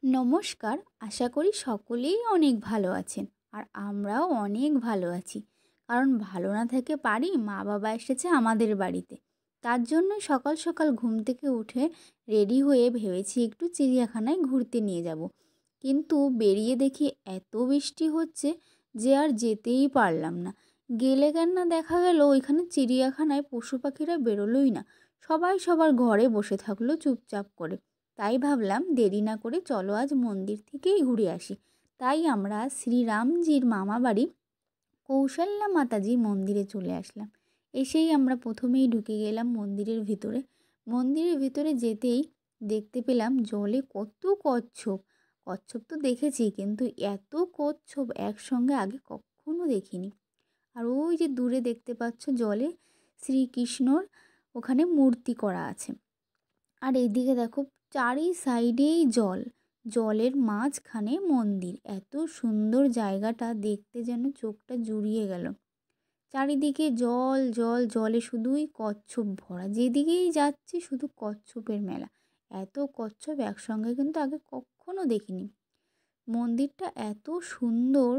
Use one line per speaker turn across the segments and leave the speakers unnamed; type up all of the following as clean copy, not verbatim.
নমস্কার। আশা করি সকলেই অনেক ভালো আছেন। আর আমরাও অনেক ভালো আছি। কারণ ভালো না থেকে পারি, মা বাবা এসেছে আমাদের বাড়িতে। তার জন্যই সকাল সকাল ঘুম থেকে উঠে রেডি হয়ে ভেবেছি একটু চিড়িয়াখানায় ঘুরতে নিয়ে যাব। কিন্তু বেরিয়ে দেখি এত বৃষ্টি হচ্ছে যে আর যেতেই পারলাম না। গেলে কেননা দেখা গেল ওইখানে চিড়িয়াখানায় পশু পাখিরা বেরোলোই না। সবাই সবার ঘরে বসে থাকলো চুপচাপ করে। তাই ভাবলাম দেরি না করে চলো আজ মন্দির থেকেই ঘুরে আসি। তাই আমরা শ্রীরামজির মামা বাড়ি কৌশল্যা মাতাজি মন্দিরে চলে আসলাম। এসেই আমরা প্রথমেই ঢুকে গেলাম মন্দিরের ভিতরে। মন্দিরের ভিতরে যেতেই দেখতে পেলাম জলে কত কচ্ছপ। কচ্ছপ তো দেখেছি, কিন্তু এত কচ্ছপ একসঙ্গে আগে কখনো দেখিনি। আর ওই যে দূরে দেখতে পাচ্ছ জলে শ্রীকৃষ্ণর ওখানে মূর্তি করা আছে। আর এইদিকে দেখো চারি সাইডেই জল, জলের মাঝখানে মন্দির। এত সুন্দর জায়গাটা দেখতে যেন চোখটা জুড়িয়ে গেল। চারিদিকে জল জল, জলে শুধুই কচ্ছপ ভরা, যেদিকেই যাচ্ছি শুধু কচ্ছপের মেলা। এত কচ্ছপ একসঙ্গে কিন্তু আগে কখনো দেখিনি। মন্দিরটা এত সুন্দর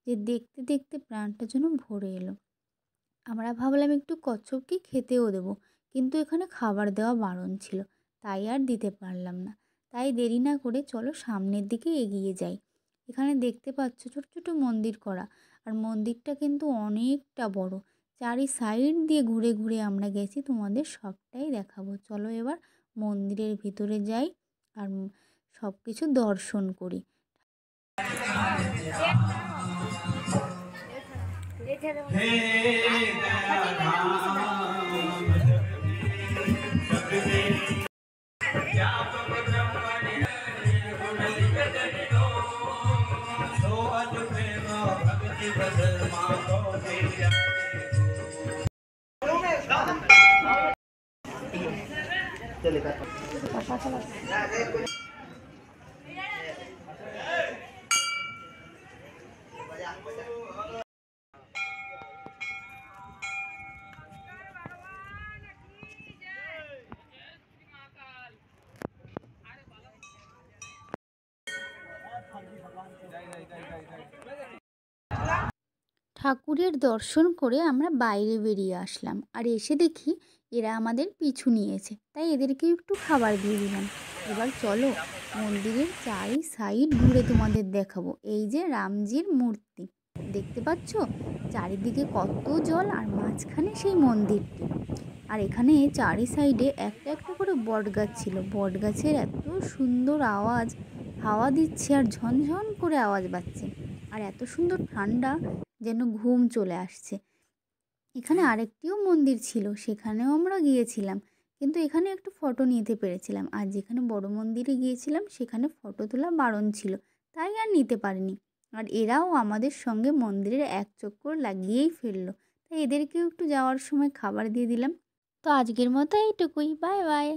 যে দেখতে দেখতে প্রাণটা যেন ভরে এলো। আমরা ভাবলাম একটু কচ্ছপকে খেতেও দেবো, কিন্তু এখানে খাবার দেওয়া বারণ ছিল, তাই আর দিতে পারলাম না। তাই দেরি না করে চলো সামনের দিকে এগিয়ে যাই। এখানে দেখতে পাচ্ছ ছোট ছোট মন্দির করা, আর মন্দিরটা কিন্তু অনেকটা বড়। চারি সাইড দিয়ে ঘুরে ঘুরে আমরা গেছি, তোমাদের সবটাই দেখাবো। চলো এবার মন্দিরের ভিতরে যাই আর সব কিছু দর্শন করি। ঠাকুরের দর্শন করে আমরা বাইরে বেরিয়ে আসলাম, আর এসে দেখি এরা আমাদের পিছু নিয়েছে, তাই এদেরকেও একটু খাবার দিয়ে দিলাম। এবার চলো মন্দিরের চারি সাইড ঘুরে তোমাদের দেখাবো। এই যে রামজির মূর্তি দেখতে পাচ্ছ, চারিদিকে কত জল, আর মাঝখানে সেই মন্দিরটি। আর এখানে চারি সাইডে একটা একটা করে বট গাছ ছিল। বট গাছের এত সুন্দর আওয়াজ, হাওয়া দিচ্ছে আর ঝনঝন করে আওয়াজ পাচ্ছে, আর এত সুন্দর ঠান্ডা যেন ঘুম চলে আসছে। এখানে আরেকটিও মন্দির ছিল, সেখানেও আমরা গিয়েছিলাম, কিন্তু এখানে একটু ফটো নিতে পেরেছিলাম। আর যেখানে বড় মন্দিরে গিয়েছিলাম সেখানে ফটো তোলা বারণ ছিল, তাই আর নিতে পারিনি। আর এরাও আমাদের সঙ্গে মন্দিরের এক চক্কর লাগিয়েই ফেললো, তাই এদেরকেও একটু যাওয়ার সময় খাবার দিয়ে দিলাম। তো আজকের মতো এইটুকুই, বাই বাই।